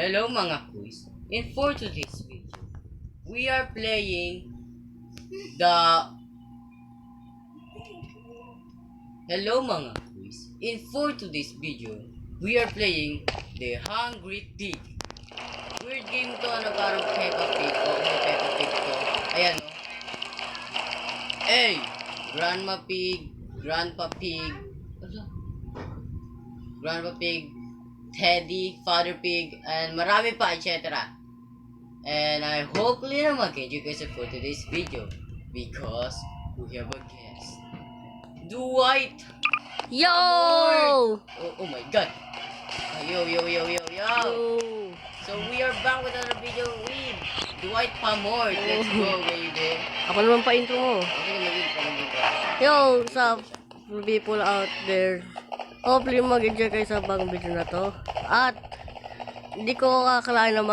Hello mga quiz. In for today's video, we are playing the Hello mga quiz. In for today's video, we are playing the Hungry Pig. Weird game to, parang Peppa Pig o Peppa Pig to. Ayan o. Hey! Grandma Pig, Grandpa Pig, Grandpa Pig, Teddy, Father Pig, and marami pa, etc. And I hopefully na mag-enjoy kayo for today's video because we have a guest. Dwight! Yo! Oh my god! Yo. So we are back with another video with Dwight Pamort. Let's go, baby. Ako naman pa intro mo. Okay, Yo, what's up people out there? Hopefully mag-enjoy kayo sa bagong video na to. At hindi ko kakalain na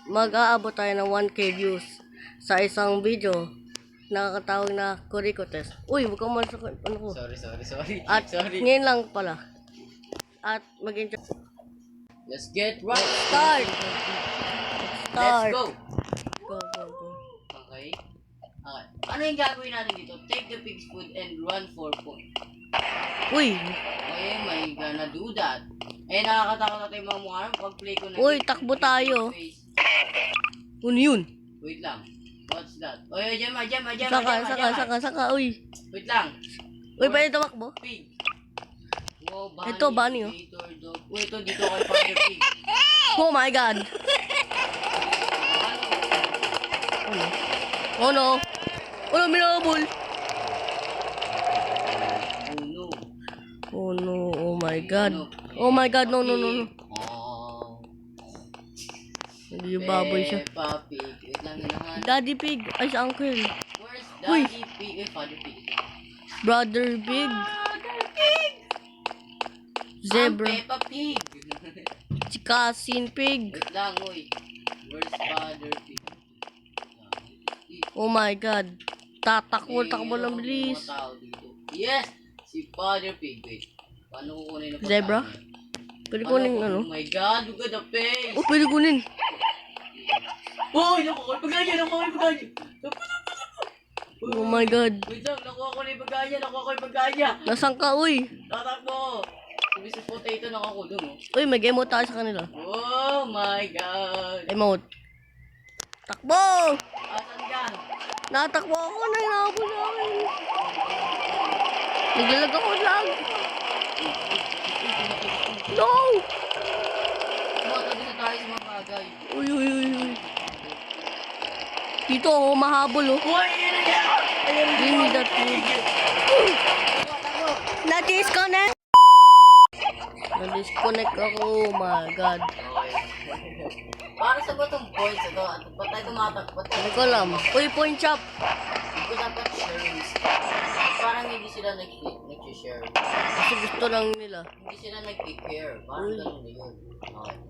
mag-aabot tayo ng 1K views sa isang video. Nakakatawag na Kuriko Test. Uy, wag kang masakit. Ano ko? Sorry. At ngayon lang pala. At mag-enjoy. Let's get right. Start! Let's go. Go. Okay. Ano yung gagawin natin dito? Take the pig's food and run for point. Uy! Okay, may gonna do that. Eh, nakakatakot natin yung mga mukha pag-play ko na. Uy, takbo tayo. Ano yun? Wait lang. What's that? Uy, dyan. Saka, uy. Wait lang. Uy, pwede tumakbo? Pig. Wow, bunny. Ito, bunny, oh. Uy, ito, dito kay Father Pig. Oh my god. Oh no. Oh no, minabol. Oh no, oh my god. Oh my god, no. Oh. Hindi yung baboy siya. Peppa Pig. Wait lang, hinahan. Daddy Pig. Ay, si Uncle. Where's Uy. Daddy Pig? Father Pig. Brother Pig. Zebra. Peppa Pig. Si Cousin Pig. Wait lang, uy. Where's Father Pig? Oh my god. Takbo ng bilis. Mga tao dito. Yes! Si Father Pig. Wait. Paano kukunin na Zebra? Pwede kunin ano? Oh my god, look at the face! Oh, pwede kunin. Uy! Nakuha yung bagaya! Oh my god. Wait lang, nakuha ko na yung bagaya! Nasaan ka, uy? Tatakbo! Sabi si potato nakakulong, oh. Uy, may emote tayo sa kanila. Oh my god! Emote. Takbo! Asan ka? Natakbo ako na inaabot na akin. Naglalag ako lag. No! Matabi na tayo sa mga bagay. Uy. Dito ako mahabol oh. Uy! Yun na yan! Give me that food. Na-disconnect! Na-disconnect ako. Oh my god. Para sa ba itong points ito? Ba't tayo tumatakot? Hindi ko alam. Uy, point shop! Hindi ko dapat share. Parang hindi sila nag-share. Kasi gusto lang nila. Hindi sila nag-care. Parang ganun na yun. Okay.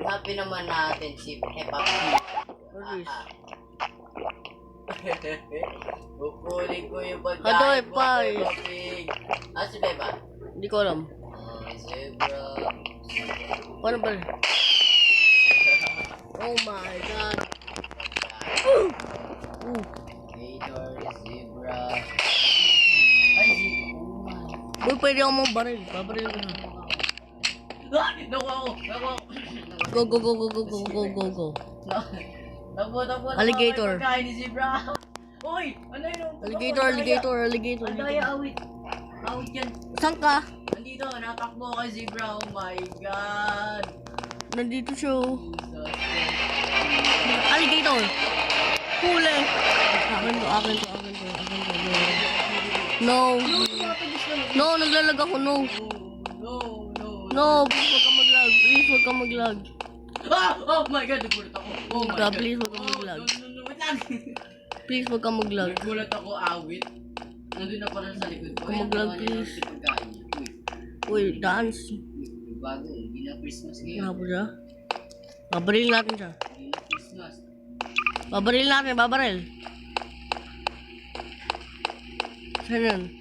Happy naman natin si Peppa Pig. What is? Kukunin ko yung bagay Adoy, mo, pay. Peppa Pig. Si Peppa? Hindi ko alam. Zebra. Paano ba? Oh my god. Gator, zebra. Ay, zebra. Uy, pwede ako mong baril. Babaril ko na. Nakuha ko. Go. Takbo. Alligator. Pagkain ni zebra. Uy, ano yun? Alligator. Ang daya, awit. Awit yan. Saan ka? Nandito, natakbo kay zebra. Oh my god. Nandito siya. Jesus. Alligator. Huli. Akin to. No. No, naglalag ako. No. No, please wag ka mag-lag. Oh my god, nagulat ako. Oh my god. Please wag ka mag-lag. No, wait lang. Please wag ka mag-lag. Nagulat ako, awit. Nandun na pala sa likod ko. Mag-lag, please. Uy, dance. Bago, hindi na Christmas ngayon. Nabo siya. Babaril natin siya. Hindi na Christmas. Babaril. Saan yun?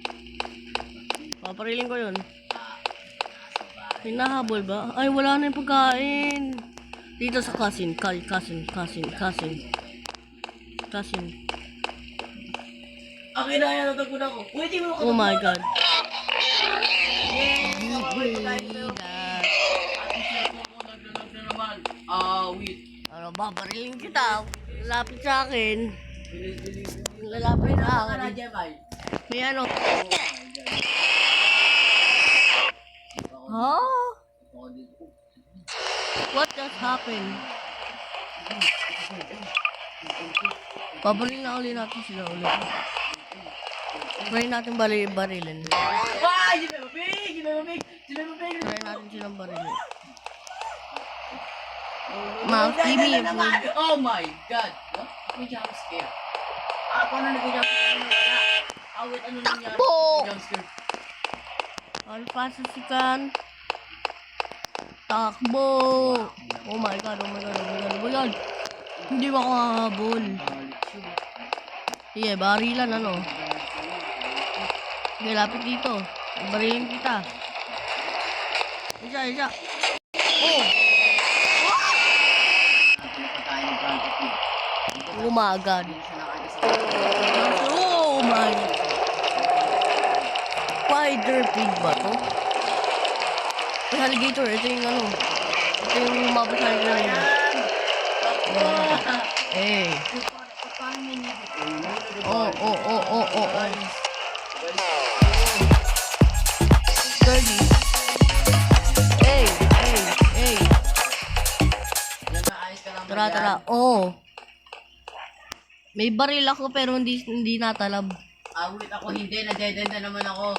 Babarilin ko yun. Hinahabol ba? Ay, wala na yung pagkain. Dito sa cousin. Cousin. Akin na yan, natagod ako. Uy, di mo Oh my god. Wait. Ano, babarilin kita. Lalapit sa akin. Lalapit sa akin. May ano. Huh? What just happened? Babarilin na ulit natin sila ulit. Try natin barilin. Why? Give me a big. Try natin silang barilin. Mouse, give me a phone. Oh my god. What? May jump scare. Paano nag-jump scare? Wala. Wait, ano nangyari? Takbo! Jump scare. Alpasasikan. Takbo! Oh my god. Hindi mo ako hahabol. Sige, barilan ano. Sige, lapit dito. Barilin kita. Isa. Oh! Oh my god. Oh my. Spider pig ba to? Ay, alligator. Ito yung ano. Ito yung lumabas sa akin. Eh. Oh. Sturdy. Hey. Tara. Oh. May baril ako pero hindi natalab. Wait ako, hindi. Nadedenda naman ako.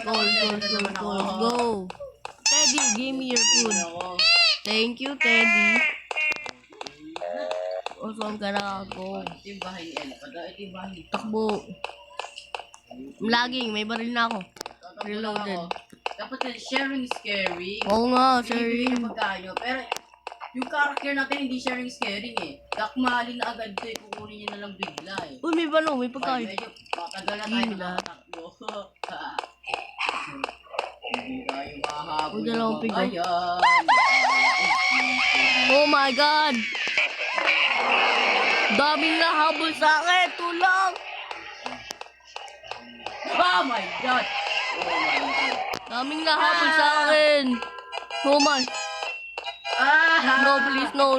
Go. Teddy, give me your food. Thank you, Teddy. Saan ka na ako? Ito yung bahay ni Elpa. Ito yung bahay. Takbo. Laging, may baril na ako. Reloaded. Dapat yan, sharing is caring. Oo nga, Bibigyan sharing. ng pagkain pero yung character natin hindi sharing is caring eh. Dakmalin na agad ito eh, kukunin niya na lang bigla eh. Uy, may balo, may Ay, pagkain. medyo matagal na tayo Hila. nakatakbo. Hindi tayo mahabol Huwag dalawang ng pigo. bayan. Oh my God! Daming nahabol sa akin! Tulong! Oh my God! Daming nahabol sa akin! Oh my... No, please, no,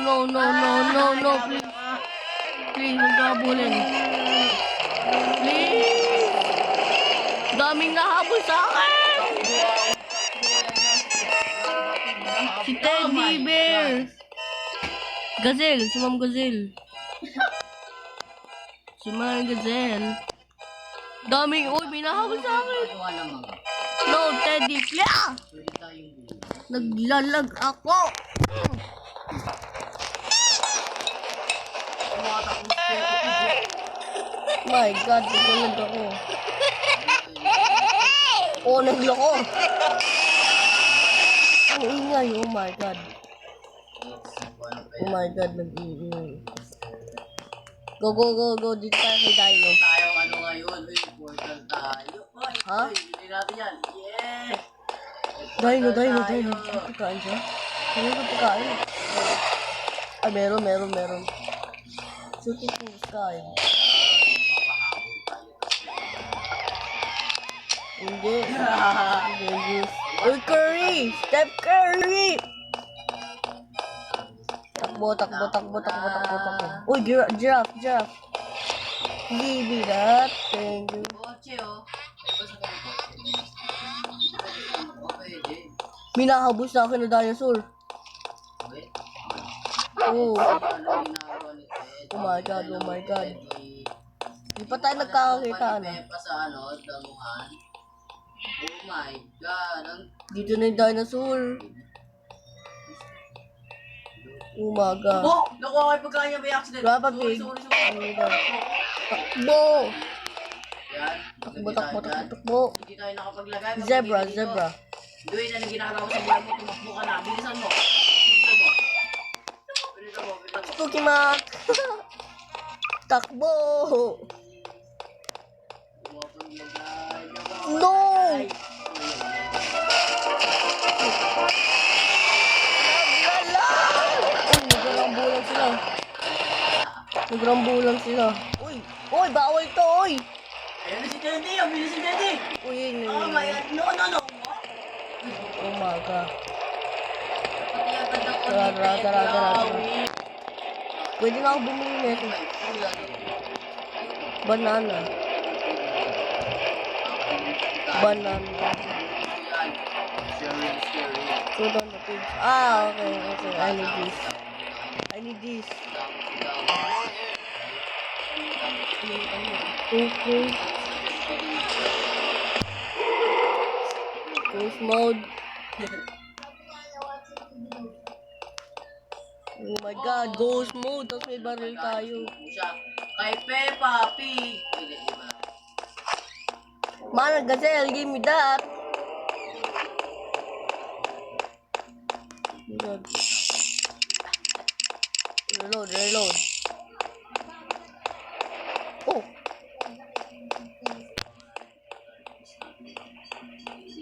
please. Please, huwag ka habulin. Please! Daming nahabol sa akin! Si Teddy Bear! Gazelle, si Ma'am Gazelle. Si Ma'am Gazelle. Daming, uy, may nahabol sa akin. No, Teddy, yeah! Naglalag ako. My God, naglalag ako. Oh, nagloko. Ang ingay, oh my God. Oh my God, nag-ingay. Go. Dito tayo kay Dino. Tayo ano ngayon, important tayo. Ha? Hindi natin yan. Yeah! Dino. Pagkain siya? Ano yung pagkain? Ay, meron. Shooting in the sky. Hindi. Uy, Curry! Steph Curry! Takbo. Uy, giraffe. Give me that. Thank you. Kotse oh. Pwede. Minahabos sa akin na dinosaur. Oh. Oh my God. Di pa tayo nagkakakita, ano? Pa sa ano, damuhan. Oh my God. Dito na yung dinosaur. Oh my God. Oh! Nakuha kayo pagkain niya may accident. Grab a pig. Sorry. Takbo! Yan. Takbo. Hindi tayo nakapaglagay. Zebra. Doy na ginagawa sa buhay mo, tumakbo ka na. Bilisan mo. Pukimak! Takbo! No! Naglalag! Sobrang bulan sila. Uy! Uy! Bawal to! Uy! Ayun na si Teddy! Ang bilis si Teddy! Uy! Yun, yun, Oh yun. my God! No, no, no! Umaga. Pati agad ako Tara, ni tara, Teddy. tara, tara. Awi. Pwede na ako bumili nito. Banana. Banana. Put on the page. Ah, okay, okay. I need this. I need this. Okay. Ghost mode. Oh my god, ghost mode. Tapos may baril tayo. Kay Peppa Pig. Mana gazelle, give me that. Reload. Reload, reload. Oh.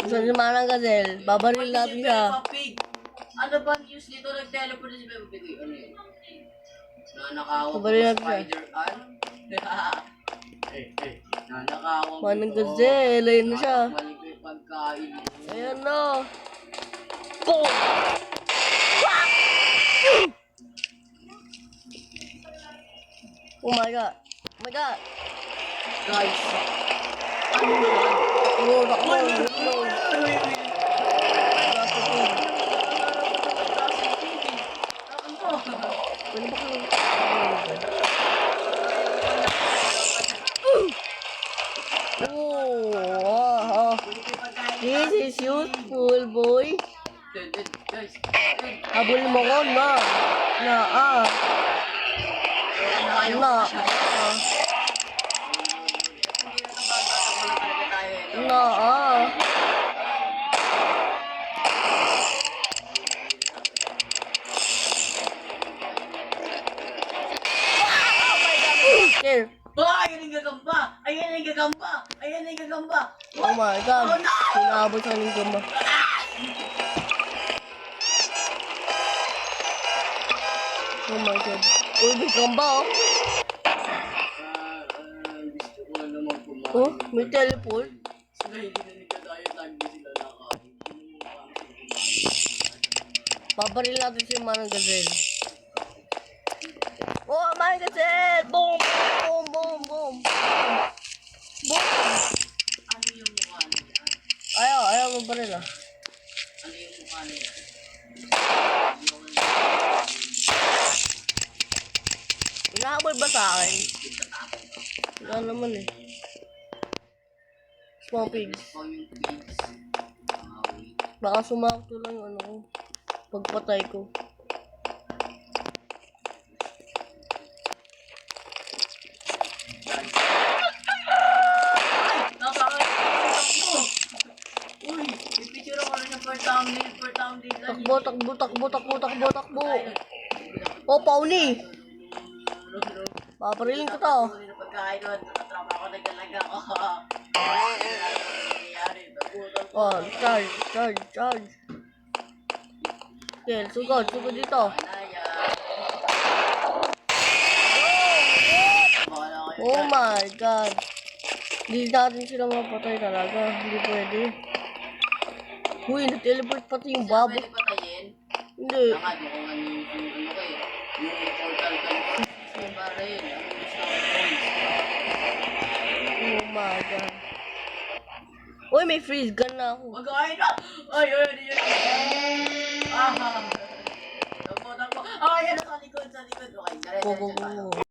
Saan si Manang Gazelle? Babaril natin siya. Peppa Pig. Ano ba ang news dito? Nag-teleport na si Peppa Pig. Ano yun? Nanakawa ko Babaril sa natin siya. Spider-Man. Nanakawa ko. Manang Gazelle, ayun na siya. Mali ko yung pagkain. Ayan na. Boom! Oh my god. Oh my god. Guys. Ano naman? Oh, takbo, takbo. Pwede ba kayo? Oh, this is useful, boy. Habol mo ko na. Na, ah. Na, ah. Na, ah. There. Ayan ang gagamba! Ayan ang gagamba! Ayan ang gagamba! Oh my god. Oh no! Sinabot sa aning gamba. Oh my god. Uy, may gamba oh. Gusto ko na naman kumain. Oh, may teleport. Sila hindi na nagkatayo, lagi sila nakain. Babaril natin si Manang Gazelle. Oh, Manang Gazelle! Boom! Boom! Boom! Boom! Boom! Ano yung mukha nila? Ayaw, ayaw mabaril ah. Ano yung mukha nila? Hinahabol ba sa akin? Wala naman eh. Small pigs. Ito yung pigs. Baka sumakto lang yung ano ko. Pagpatay ko. Uy, ipicture ako rin yung per thumbnail lang. Takbo, takbo, takbo, takbo, takbo, takbo. Oh, Pauli! Paparilin ko to. Hindi na pagkain doon. Nakatrapa ako, nagalaga ako. Nangyayari, nagutom ko. Oh, charge, charge, charge. Okay, sugod, sugod dito. Anaya. Bahala kayo Oh dyan. my god. Hindi natin sila mapatay talaga. Hindi pwede. Uy, na-teleport pati yung babo. Pwede patayin? Hindi. Lakad mo kung ano yung ano ko eh. Yung portal ka mo. Kasi ba rin, ang gusto ko points. Oh my god. Uy, may freeze gun na ako. Mag-aay na! Ay, ay, ay, ay. Ah, takbo, takbo. Ay, yan, sa likod, sa likod. Okay, Go, go, dire-diretso tayo. go.